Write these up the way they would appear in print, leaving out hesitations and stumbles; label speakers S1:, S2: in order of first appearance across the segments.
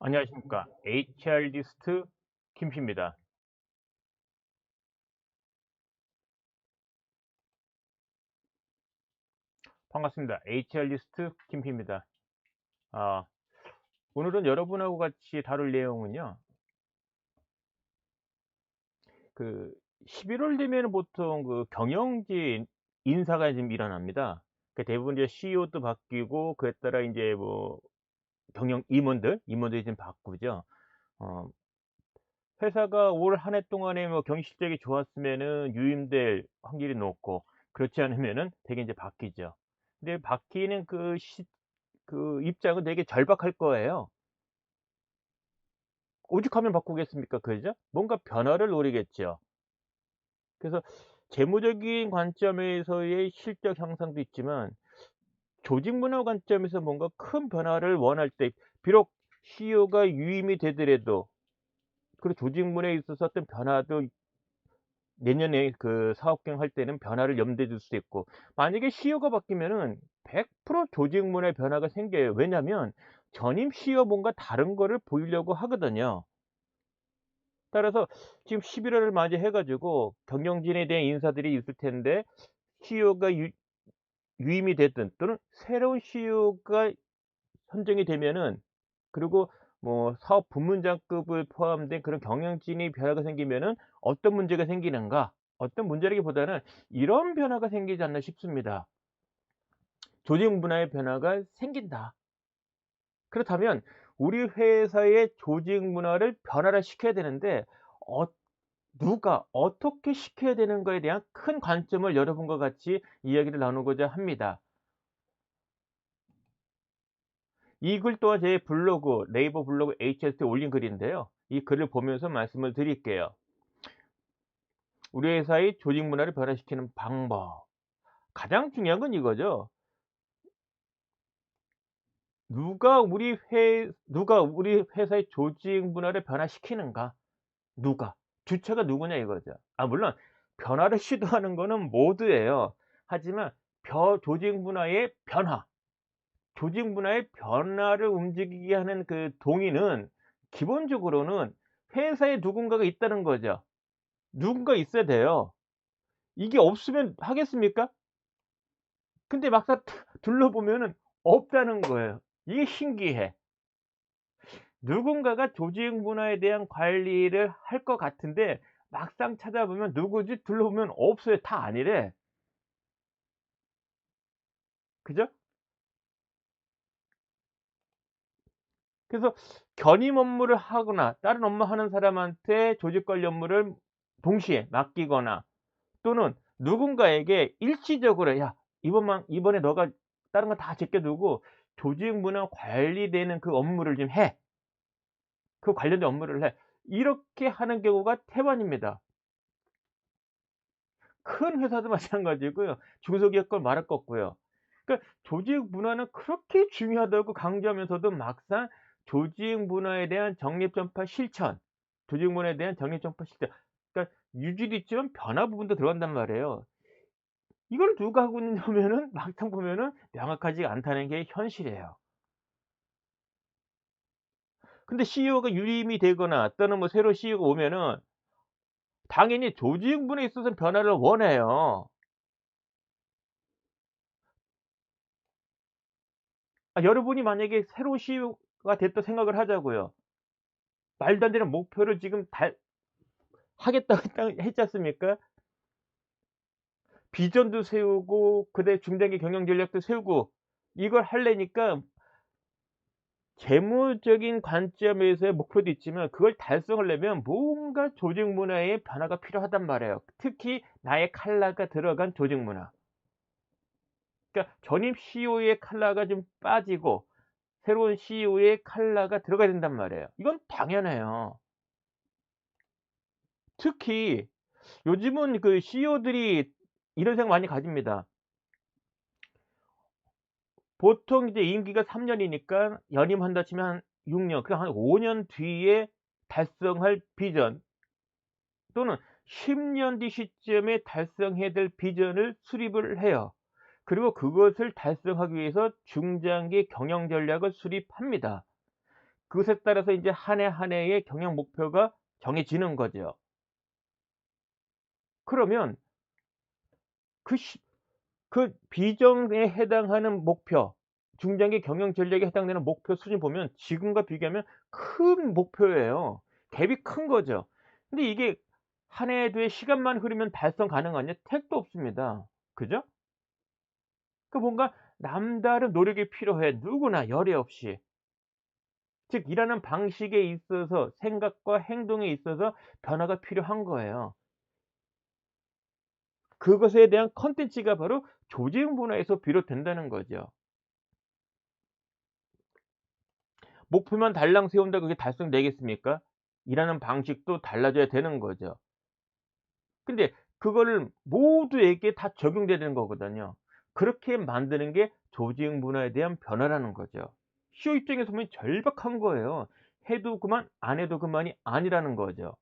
S1: 안녕하십니까. HR리스트 김피입니다. 반갑습니다. HR리스트 김피입니다. 아, 오늘은 여러분하고 같이 다룰 내용은요. 그 11월 되면 보통 그 경영진 인사가 좀 일어납니다. 그 대부분 이제 CEO도 바뀌고 그에 따라 이제 뭐 경영 임원들이 좀 바꾸죠. 어, 회사가 올 한 해 동안에 뭐 경영 실적이 좋았으면은 유임될 확률이 높고 그렇지 않으면은 되게 이제 바뀌죠. 근데 바뀌는 그 입장은 되게 절박할 거예요. 오죽하면 바꾸겠습니까? 그죠? 뭔가 변화를 노리겠죠. 그래서 재무적인 관점에서의 실적 향상도 있지만 조직 문화 관점에서 뭔가 큰 변화를 원할 때 비록 CEO가 유임이 되더라도 그리고 조직 문화에 있어서 어떤 변화도 내년에 그 사업 경영할 때는 변화를 염두에 둘 수 있고 만약에 CEO가 바뀌면은 100% 조직 문화에 변화가 생겨요. 왜냐면 전임 CEO 뭔가 다른 거를 보이려고 하거든요. 따라서 지금 11 월을 맞이해 가지고 경영진에 대한 인사들이 있을 텐데 CEO가 유임이 됐든 또는 새로운 CEO가 선정이 되면은 그리고 뭐 사업 부문장급을 포함된 그런 경영진이 변화가 생기면은 어떤 문제가 생기는가? 어떤 문제라기보다는 이런 변화가 생기지 않나 싶습니다. 조직 문화의 변화가 생긴다. 그렇다면 우리 회사의 조직 문화를 변화를 시켜야 되는데 어 누가 어떻게 시켜야 되는 거에 대한 큰 관점을 여러분과 같이 이야기를 나누고자 합니다. 이 글 또한 제 블로그 네이버 블로그 HS에 올린 글인데요. 이 글을 보면서 말씀을 드릴게요. 우리 회사의 조직 문화를 변화시키는 방법. 가장 중요한 건 이거죠. 누가 우리 회사의 조직 문화를 변화시키는가? 누가? 주체가 누구냐 이거죠. 물론 변화를 시도하는 거는 모두예요. 하지만 조직 문화의 변화, 조직 문화의 변화를 움직이게 하는 그 동인은 기본적으로는 회사에 누군가가 있다는 거죠. 누군가 있어야 돼요. 이게 없으면 하겠습니까? 근데 막상 둘러보면은 없다는 거예요. 이게 신기해. 누군가가 조직 문화에 대한 관리를 할 것 같은데 막상 찾아보면 누구지? 둘러보면 없어요. 다 아니래. 그죠? 그래서 견임 업무를 하거나 다른 업무 하는 사람한테 조직 관리 업무를 동시에 맡기거나 또는 누군가에게 일시적으로 "야 이번에 너가 다른 거 다 제껴 두고 조직 문화 관리되는 그 업무를 좀 해. 그 관련된 업무를 해." 이렇게 하는 경우가 태반입니다. 큰 회사도 마찬가지고요. 중소기업 건 말할 거 없고요. 그러니까 조직 문화는 그렇게 중요하다고 강조하면서도 막상 조직 문화에 대한 정립 전파 실천, 조직 문화에 대한 정립 전파 실천 그러니까 유지도 있지만 변화 부분도 들어간단 말이에요. 이걸 누가 하고 있냐면은 막상 보면은 명확하지 않다는 게 현실이에요. 근데 CEO가 유임이 되거나 또는 뭐 새로 CEO가 오면은 당연히 조직 문화에 있어서는 변화를 원해요. 여러분이 만약에 새로운 CEO가 됐다 생각을 하자고요. 말도 안 되는 목표를 지금 하겠다고 했지 않습니까? 비전도 세우고 그다음에 중장기 경영 전략도 세우고 이걸 하려니까 재무적인 관점에서의 목표도 있지만 그걸 달성하려면 뭔가 조직 문화의 변화가 필요하단 말이에요. 특히 나의 칼라가 들어간 조직 문화. 그러니까 전임 CEO의 칼라가 좀 빠지고 새로운 CEO의 칼라가 들어가야 된단 말이에요. 이건 당연해요. 특히 요즘은 그 CEO들이 이런 생각 많이 가집니다. 보통 이제 임기가 3 년이니까 연임한다 치면 한 6 년 그 한 5년 뒤에 달성할 비전 또는 10년 뒤 시점에 달성해야 될 비전을 수립을 해요. 그리고 그것을 달성하기 위해서 중장기 경영 전략을 수립합니다. 그것에 따라서 인제 한 해 한 해의 경영 목표가 정해지는 거죠. 그러면 그 시 그 비전에 해당하는 목표, 중장기 경영 전략에 해당되는 목표 수준 보면 지금과 비교하면 큰 목표예요. 갭이 큰 거죠. 근데 이게 한 해에도의 시간만 흐르면 달성 가능하냐? 택도 없습니다. 그죠? 그 뭔가 남다른 노력이 필요해. 누구나 열의 없이. 즉 일하는 방식에 있어서 생각과 행동에 있어서 변화가 필요한 거예요. 그것에 대한 콘텐츠가 바로 조직 문화에서 비롯된다는 거죠. 목표만 달랑 세운다고 그게 달성되겠습니까? 일하는 방식도 달라져야 되는 거죠. 근데 그거를 모두에게 다 적용돼야 되는 거거든요. 그렇게 만드는 게 조직 문화에 대한 변화라는 거죠. CEO 입장에서 보면 절박한 거예요. 해도 그만 안 해도 그만이 아니라는 거죠.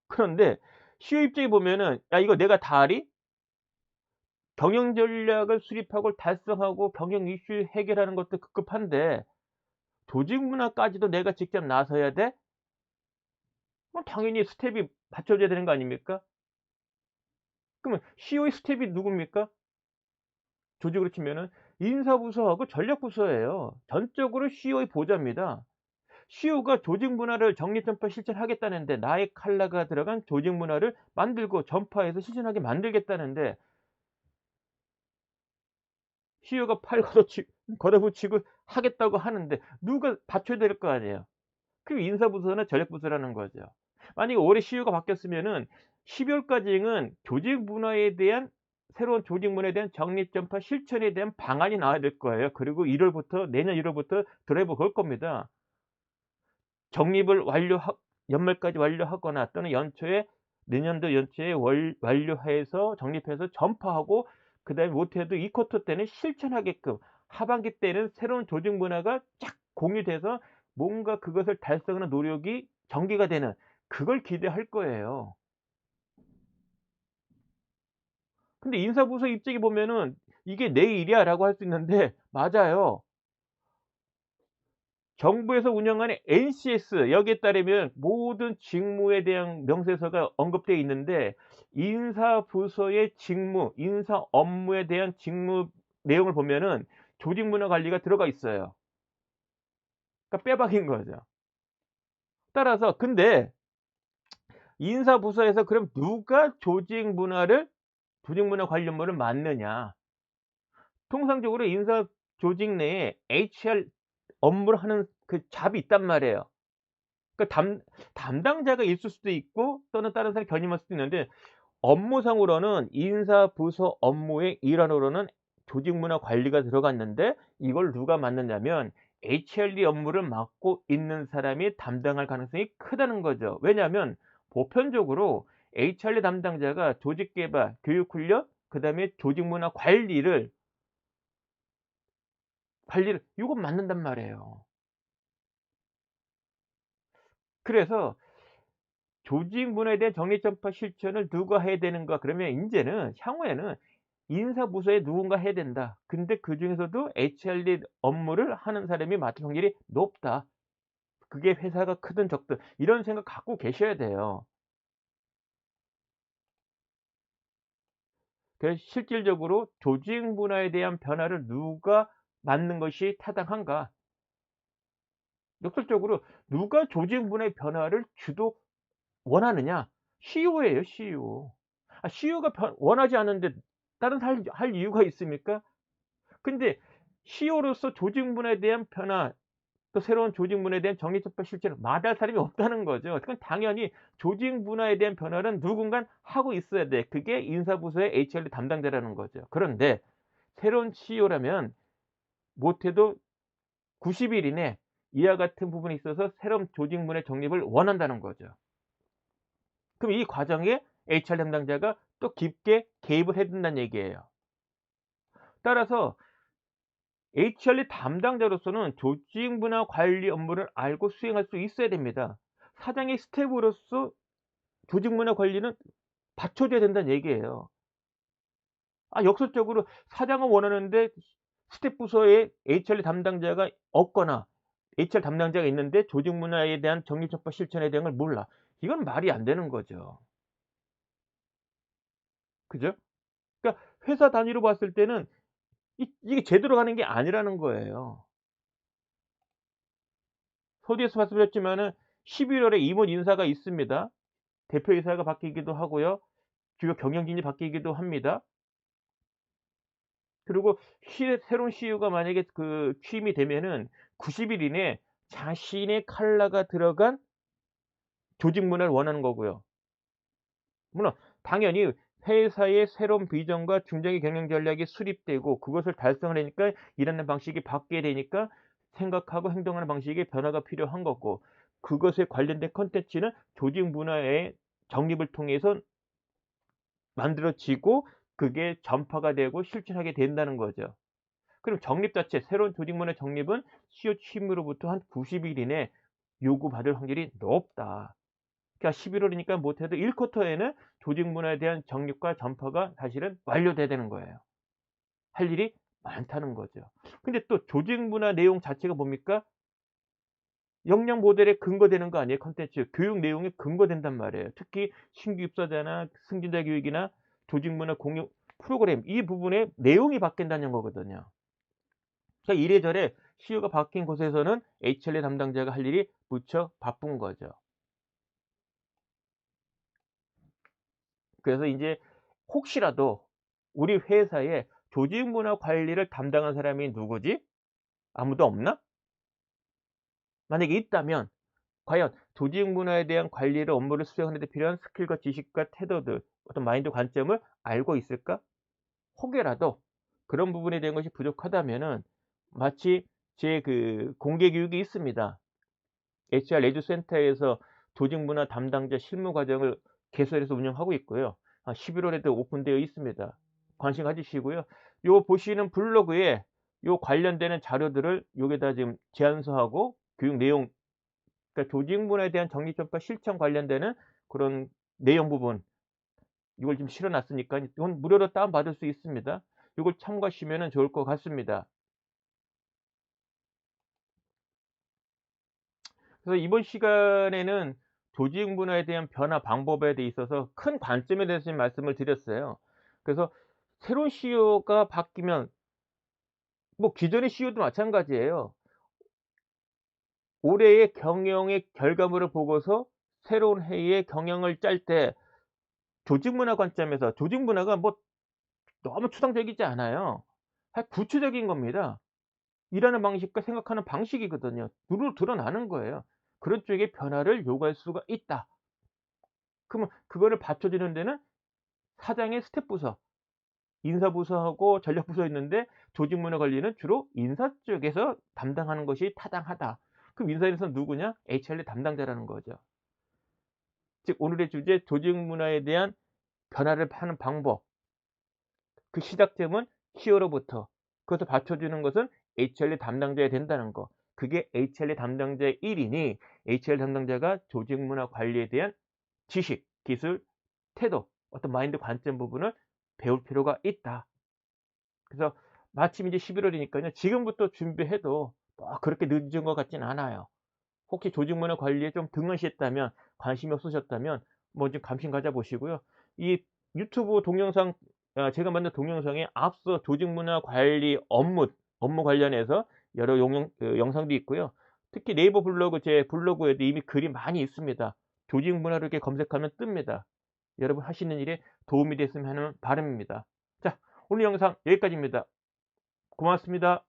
S1: 그런데 CEO 입장에 보면은 '야 이거 내가 다 하리? 경영 전략을 수립하고 달성하고 경영 이슈 해결하는 것도 급급한데 조직 문화까지도 내가 직접 나서야 돼?' 당연히 스텝이 받쳐줘야 되는 거 아닙니까? 그러면 CEO의 스텝이 누굽니까? 조직으로 치면은 인사부서하고 전략부서예요. 전적으로 CEO의 보좌입니다. CEO가 조직 문화를 정립 전파 실천하겠다는데 나의 칼라가 들어간 조직 문화를 만들고 전파해서 실천하게 만들겠다는데 CEO가 팔 걷어붙이고 하겠다고 하는데 누가 받쳐야 될 거 아니에요. 그게 인사부서나 전략부서라는 거죠. 만약에 올해 CEO가 바뀌었으면은 12 월까지는 조직 문화에 대한 새로운 조직 문화에 대한 정립 전파 실천에 대한 방안이 나와야 될 거예요. 그리고 1 월부터 내년 1 월부터 드라이브 걸 겁니다. 정립을 연말까지 완료하거나 또는 연초에 내년도 연초에 완료해서 정립해서 전파하고 그다음에 못해도 이 쿼터 때는 실천하게끔 하반기 때는 새로운 조직 문화가 쫙 공유돼서 뭔가 그것을 달성하는 노력이 전개가 되는 그걸 기대할 거예요. 근데 인사부서 입장에 보면은 "이게 내 일이야."라고 할 수 있는데 맞아요. 정부에서 운영하는 NCS 여기에 따르면 모든 직무에 대한 명세서가 언급되어 있는데 인사부서의 직무, 인사 업무에 대한 직무 내용을 보면은 조직 문화 관리가 들어가 있어요. 그러니까 빼박인 거죠. 따라서 근데 인사부서에서 그럼 누가 조직 문화 관리 업무를 맡느냐. 통상적으로 인사 조직 내에 HR 업무를 하는 그 잡이 있단 말이에요. 그 담당자가 있을 수도 있고 또는 다른 사람이 견임할 수도 있는데 업무상으로는 인사 부서 업무의 일환으로는 조직 문화 관리가 들어갔는데 이걸 누가 맡느냐면 HRD 업무를 맡고 있는 사람이 담당할 가능성이 크다는 거죠. 왜냐하면 보편적으로 HRD 담당자가 조직 개발, 교육 훈련 그다음에 조직 문화 관리를 요거 맡는단 말이에요. 그래서 조직 문화에 대한 정리 점파 실천을 누가 해야 되는가 그러면 인제는 향후에는 인사부서에 누군가 해야 된다. 근데 그중에서도 HRD 업무를 하는 사람이 맡을 확률이 높다. 그게 회사가 크든 적든 이런 생각 갖고 계셔야 돼요. 그래서 실질적으로 조직 문화에 대한 변화를 누가 맡는 것이 타당한가? 역설적으로 누가 조직 문화의 변화를 주도 원하느냐? CEO예요, CEO. CEO가 원하지 않는데 다른 할 이유가 있습니까? 근데 CEO로서 조직 문화에 대한 변화 또 새로운 조직 문화에 대한 정리점파 실천을 마다할 사람이 없다는 거죠. 그건 당연히 조직 문화에 대한 변화는 누군가 하고 있어야 돼. 그게 인사부서의 HR 담당자라는 거죠. 그런데 새로운 CEO라면 못해도 90일 이내 이와 같은 부분에 있어서 새로운 조직 문화 정립을 원한다는 거죠. 그럼 이 과정에 HR 담당자가 또 깊게 개입을 해야 된다는 얘기예요. 따라서 HR 담당자로서는 조직 문화 관리 업무를 알고 수행할 수 있어야 됩니다. 사장의 스텝으로서 조직 문화 관리는 받쳐줘야 된다는 얘기예요. 역설적으로 사장은 원하는데 스텝 부서에 HR 담당자가 없거나 HR 담당자가 있는데 조직 문화에 대한 정립적법 실천에 대한 걸 몰라. 이건 말이 안 되는 거죠. 그죠? 그러니까 회사 단위로 봤을 때는 이게 제대로 가는 게 아니라는 거예요. 서두에서 말씀드렸지만은 11 월에 임원 인사가 있습니다. 대표이사가 바뀌기도 하고요. 주요 경영진이 바뀌기도 합니다. 그리고 새로운 CEO가 만약에 취임이 되면은 90일 이내에 자신의 컬러가 들어간 조직 문화를 원하는 거고요. 물론 당연히 회사의 새로운 비전과 중장기 경영 전략이 수립되고 그것을 달성을 하니까 일하는 방식이 바뀌게 되니까 생각하고 행동하는 방식의 변화가 필요한 거고, 그것에 관련된 콘텐츠는 조직 문화의 정립을 통해서 만들어지고 그게 전파가 되고 실천하게 된다는 거죠. 그럼 정립 자체, 새로운 조직 문화 정립은 CEO 취임으로부터 한 90일 이내 요구받을 확률이 높다. 그러니까 11 월이니까 못해도 1 쿼터에는 조직 문화에 대한 정립과 전파가 사실은 완료돼야 되는 거예요. 할 일이 많다는 거죠. 근데 또 조직 문화 내용 자체가 뭡니까? 역량 모델에 근거되는 거 아니에요, 콘텐츠. 교육 내용에 근거된단 말이에요. 특히 신규 입사자나 승진자 교육이나 조직 문화 공유 프로그램, 이 부분에 내용이 바뀐다는 거거든요. 그러니까 이래저래 CEO가 바뀐 곳에서는 HR의 담당자가 할 일이 무척 바쁜 거죠. 그래서 인제 혹시라도 우리 회사에 조직 문화 관리를 담당한 사람이 누구지? 아무도 없나? 만약에 있다면 과연 조직 문화에 대한 관리를 업무를 수행하는 데 필요한 스킬과 지식과 태도들, 어떤 마인드 관점을 알고 있을까? 혹여라도 그런 부분에 대한 것이 부족하다면은 마치 제 공개 교육이 있습니다. HR 레드 센터에서 조직 문화 담당자 실무 과정을 개설해서 운영하고 있고요. 11 월에도 오픈되어 있습니다. 관심 가지시고요. 요 보시는 블로그에 요 관련되는 자료들을 여기다 지금 제안서하고 교육 내용, 그러니까 조직 문화에 대한 정립점과 실천 관련되는 그런 내용 부분, 이걸 좀 실어 놨으니까 이건 무료로 다운받을 수 있습니다. 요걸 참고하시면은 좋을 것 같습니다. 그래서 이번 시간에는 조직 문화에 대한 변화 방법에 대 있어서 큰 관점에 대해서 좀 말씀을 드렸어요. 그래서 새로운 CEO가 바뀌면 뭐 기존의 CEO도 마찬가지예요. 올해의 경영의 결과물을 보고서 새로운 해의 경영을 짤 때 조직 문화 관점에서, 조직 문화가 뭐 너무 추상적이지 않아요. 구체적인 겁니다. 일하는 방식과 생각하는 방식이거든요. 눈으로 드러나는 거예요. 그런 쪽에 변화를 요구할 수가 있다. 그러면 그거를 받쳐주는 데는 사장의 스텝 부서, 인사 부서하고 전략 부서 있는데 조직 문화 관리는 주로 인사 쪽에서 담당하는 것이 타당하다. 그럼 인사에서 누구냐? HR 담당자라는 거죠. 즉 오늘의 주제, 조직 문화에 대한 변화를 하는 방법. 그 시작점은 CEO로부터. 그것을 받쳐주는 것은 HR 담당자야 된다는 거. 그게 HR 담당자의 일이니 HR 담당자가 조직 문화 관리에 대한 지식, 기술, 태도, 어떤 마인드 관점 부분을 배울 필요가 있다. 그래서 마침 이제 11 월이니까요. 지금부터 준비해도 뭐 그렇게 늦은 것 같진 않아요. 혹시 조직 문화 관리에 좀 등한시했다면, 관심이 없으셨다면 뭐 좀 관심 가져 보시고요. 이 유튜브 동영상, 제가 만든 동영상에 앞서 조직 문화 관리 업무 관련해서 여러 영상도 있고요. 특히 네이버 블로그, 제 블로그에도 이미 글이 많이 있습니다. 조직 문화를 이렇게 검색하면 뜹니다. 여러분 하시는 일에 도움이 됐으면 하는 바람입니다. 자, 오늘 영상 여기까지입니다. 고맙습니다.